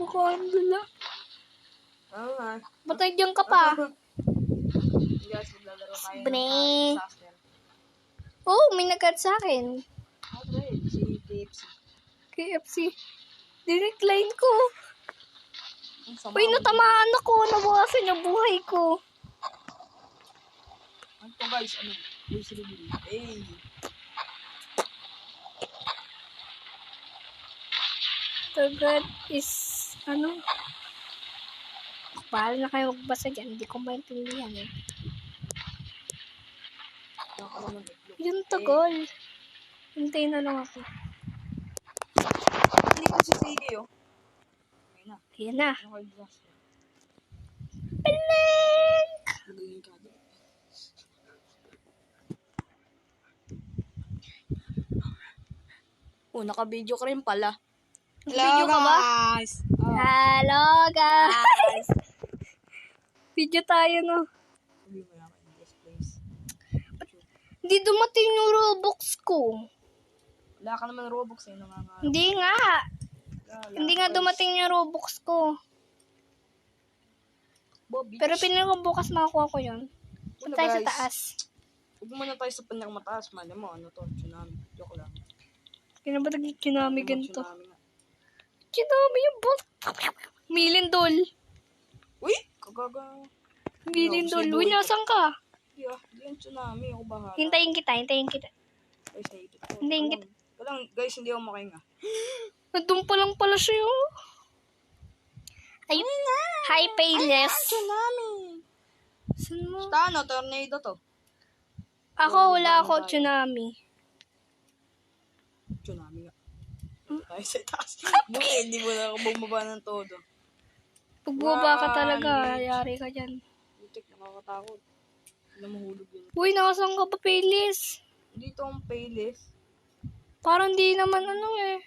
Napakaandala. Oo nga. Ba't nandiyan ka pa? Guys, maglalaro tayo ng Bling. disaster. Oo, may nag-cut sa akin. Okay, si KFC. KFC. Direct line ko. Ang sama. Uy, natamaan ako. Nabawasan yung buhay ko. Ano to guys? Ano? Uy, silibili. Hey. Target is, ano? Bahala na kayo magbasa dyan. Hindi ko maintindihan eh. Yung tagal. Hintayin na lang ako. Hindi ko si Sige, oh. Okay na. Ayan na. Ano kayo disaster? Bling! Lagayin ka doon. Oh, naka-video ka rin pala. Video ka ba? Guys! Oh. Hello guys! Video tayo no. Sabi mo yan in this place. Hindi dumating yung Robux ko. Wala ka naman Robux eh. Hindi nga. Hindi nga dumating yung Robux ko. Bobby. Pero pinili ko bukas makakuha ko yun. Punta tayo sa taas. Huwag muna tayo sa panyang mataas. Mali mo, ano to? Tsunami. Joke lang. Kinabatag yung tsunami ganito. Tsunami nga. Tsunami yung bot. Milindol. Uy! Kagaga. Milindol. Uy, nasan ka? Hindi hindi yung tsunami. Ako bahala. Hintayin kita. Guys, naipit ko. Hintayin kita. Guys, hindi ako makahinga. Nandun pa lang pala siya. Ay, hi, Payless. Tsunami! Saan mo? Basta tornado to. Ako, wala ako tsunami. Tsunami nga. Tayo sa taas. Hindi mo na ako bumaba ng todo. Pag bumaba ka talaga, yari ka dyan. Butik, nakakatakot. Hindi na mahulog yun. Uy, nakasan ka pa, Payless? Dito ang playlist. Parang di naman ano eh.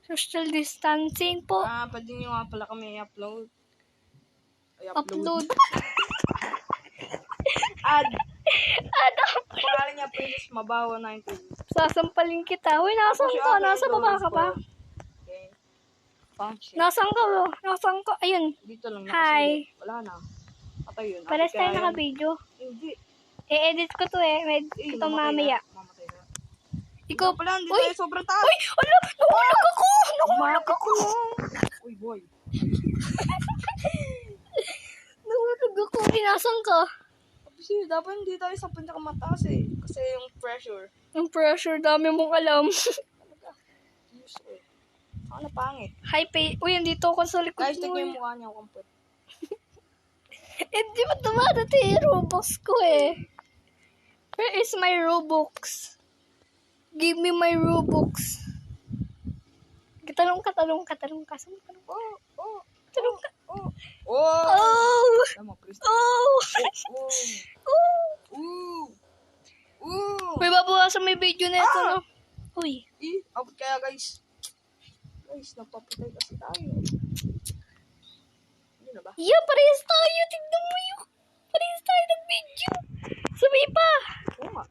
Social distancing po. Pwede nyo nga pala kami i-upload. Upload. Add. Pangalan niya playlist, Mabawa 19. Sasampalin kita. Uy, nasan ka? Nasa baba ka pa? Okay. Function. Nasan ka bro? Nasan ka? Ayun. Dito lang. Hi. Wala na. Patay yun. Pares tayo naka-video. Hindi. I-edit ko to eh. Ito mamaya. Mamatay na. Ikaw pala, hindi Uy! tayo sobrang taas. Uy! Ano? Nahulog ako! Nahulog ako! Uy, boy. Nahulog ako. Pinasan ka? Kasi dapat hindi tayo sa pinakamataas eh. Kasi yung pressure. Yung pressure, dami mong alam. Talaga. Diyos eh. Ako na pangit. Hi, Uy, andito ako sa likod Guys, mo. tignan yung mukha niya. Kumput. Hindi mo dumadati yung Robux ko eh. Where is my Robux? Give me my Robux. Talong ka. Talong ka. Talong ka. Oh! Oh! Tama, Chris. Oh! May babawasan may video na ito, no? Uy. Abot kaya, guys. Guys, napapatay kasi tayo. Hindi na ba? Yeah, parehas tayo. Tignan mo yun. Parehas tayo ng video. Sabay pa. Oo nga.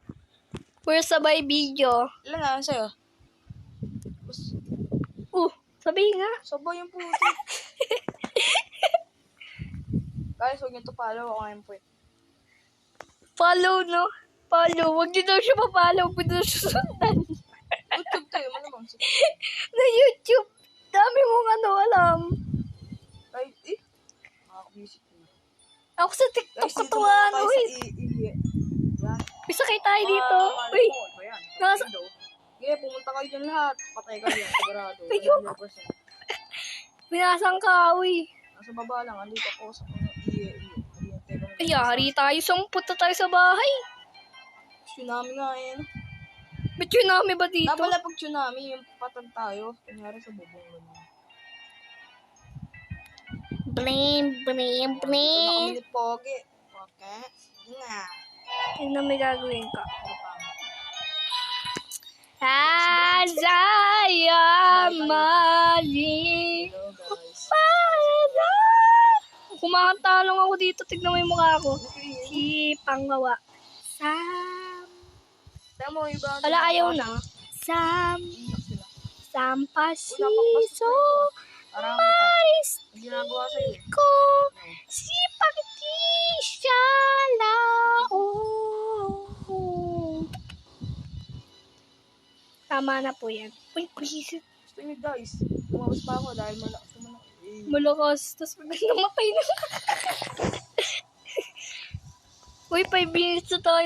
We're sabay video. Ilan na sa'yo? Sabay nga. Sabay yung puti. Guys, huwag niyo to follow. Ako ngayon po. Follow, no? Follow. Huwag niyo daw siya pa-follow. Huwag daw siya sundan. YouTube tayo. Malamang. Na YouTube. Dami mong alam. Guys, makaka-music na. Ako sa TikTok Guys, dito katuwa, muna no? tayo Uy. Yan. Bisa kayo tayo dito. Uy. Nasa... Okay, pumunta kayo dyan lahat. Patay kayo. Sigurado. Ayoko. 100%. Binasan ka, uy. Nasa baba lang. Andito ako sa Ay, yari tayo. Punta tayo sa bahay. Tsunami nga eh. Ba't tsunami ba dito? Dapat na pag tsunami, yung patag tayo. Kunyari sa bubong lang. Blame. Ito na kami ni Pogi. Okay? Sige nga. Tingnan may gagawin ka. Ano Azaya mali. Hello guys. Para. Kumakanta lang ako dito. Tignan mo yung mukha ko. Okay. Si Panggawa. Sam. Tama mo iba. Wala, ayaw na. Sam. Iyak sila. Sampasiso. Parang Tama na po yan. Uy, please. Gusto niyo guys. Tumawas pa ako dahil malakas naman ako. Malakas. Tapos biglang namatay na. Uy, 5 minutes na tayo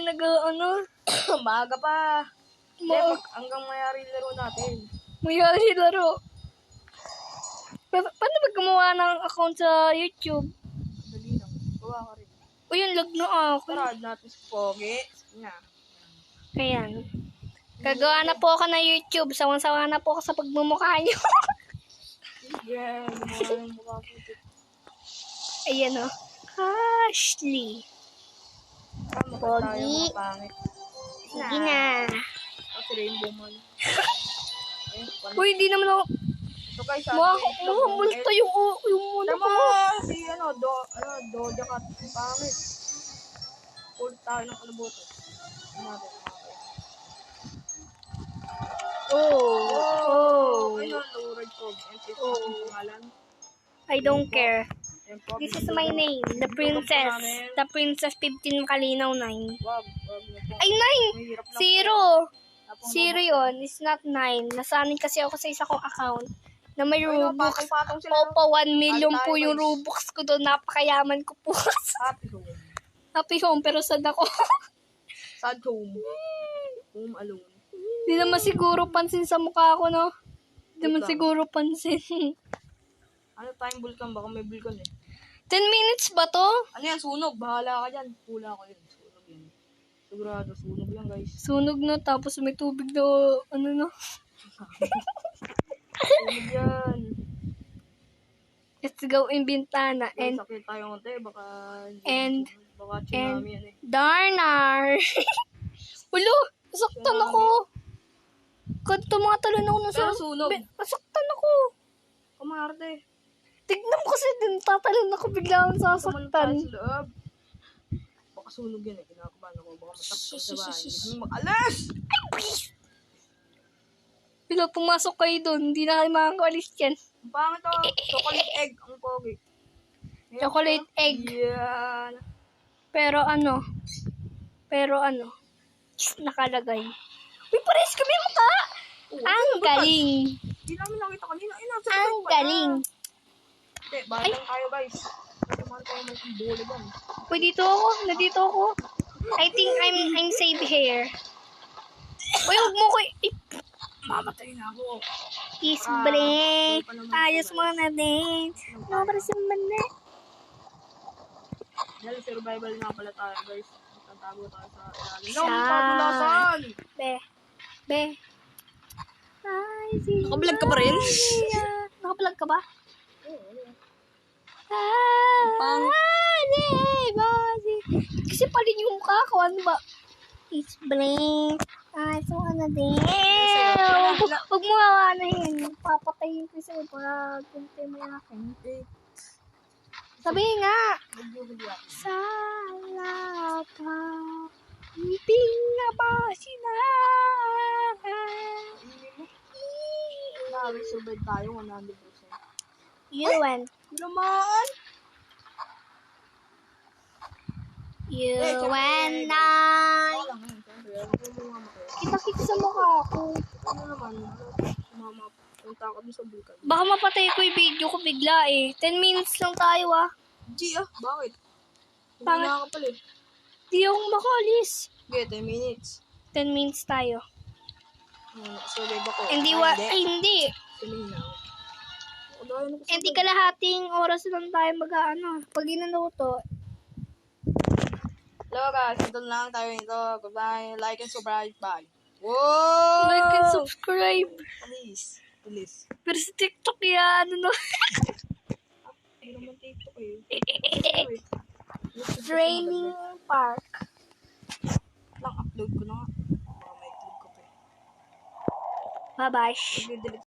Maaga pa. Ma- Hanggang mayari laro natin. Mayari laro. Paano ba gumawa ng account sa YouTube? Dali lang. Gawa ka rin. Uy, yung lag na ako. Tara, natin si Pogi. Nga. Ayan. Gagawa na po ako ng YouTube. Sawang-sawa na po ako sa pagmumukha niyo. Yeah, gumawa ng mukha ko. Ayan o. Ashley. Tama ba tayo mga pangit? Sige na. Kasi rainbow man. Uy, hindi naman ako. So guys, Multo yung muna Tama ko. si Doja Cat. Pangit. Full tayo ng kalaboto. Oh. Ay, low red fog. And ito ang pangalan. I don't care. This is my name. The princess. The princess 15 Kalinaw 9. Wag na po. Ay, 9! Mahirap na. Zero. Zero yun. It's not 9. Nasanay kasi ako sa isa kong account na may Robux. Patong sila. Opo, 1 million po yung Robux ko doon. Napakayaman ko po. Happy home. Happy home, pero sad ako. Sad home. Home alone. Hindi naman siguro pansin sa mukha ko, no? Hindi naman siguro pansin. Ano tayong vulkan? Baka may vulkan eh. 10 minutes ba to? Ano yan? Sunog. Bahala ka dyan. Pula ko yun. Sunog yan. Sigurado. Sunog yan guys. Sunog na, tapos may tubig na, no? Sunog yan. Let's go in Bintana. And, Sakit tayo konti. Baka and, tsunami yan eh. Darnar! Ulo! Nasaktan ako! Kanto mga talon ako na Pero sunog. Nasaktan ako! Kumarte. Tignan mo kasi din, tatalon ako bigla akong Kumalan tayo sasaktan. sa loob. Baka sunog yan eh. Kinakabahan ako. Baka matakpan sa bahay. Hindi mo mag-alas! Bila pumasok kayo doon, hindi na kayo makakalis yan. Ang pangit oh. Chocolate egg. Ang pogi. Chocolate egg. Yan. Pero ano, nakalagay. Uy, pares kami mukha! Ang galing! Hindi namin nakita kanina. Ang galing! Hindi, bahala tayo guys. Kasi mahal tayo ng bolo dyan. Uy, nandito ako. I think I'm safe here. Uy, huwag mo ko Mamatay na ako. is bling. Ayos mo na din. No, para sa mana. Dahil survival nga pala tayo guys. Tatago tayo sa ilalim. No, Siya. pabulasan! Be. Ay, si Nakablog ka pa rin? Nakablog ka ba? Pang- Kasi pala yung mukha ko, ano ba? It's bling. Ay, so ano din. Huwag mo hawanahin. Papatayin ko sa'yo para kuntay mo yung akin. Sabihin nga. Sala ka. Hindi na ba sinahan? Survive tayo 100%. You went. Naman! You went down. Kita-kita sa mukha ko. Ano naman? Sumama. Punta ka dun sa bulkan. Baka mapatay ko yung video ko bigla eh. 10 minutes lang tayo ah. Bakit? Hindi Pangit. na ka pala eh. Di ako makalis. Okay, 10 minutes. 10 minutes tayo. Survive ako. Hindi hindi. Tumingin na ako. Hindi kalahating oras lang tayo mag-ano. Pag inano to. Hello guys, ito lang tayo nito. Goodbye. Like and subscribe. Bye. Whoa! Like and subscribe. Please. Pero sa TikTok yan, ano no? Hindi naman TikTok eh. Training park. Lang upload ko na nga. Baka may click ko pa eh. Bye-bye. Mag-delete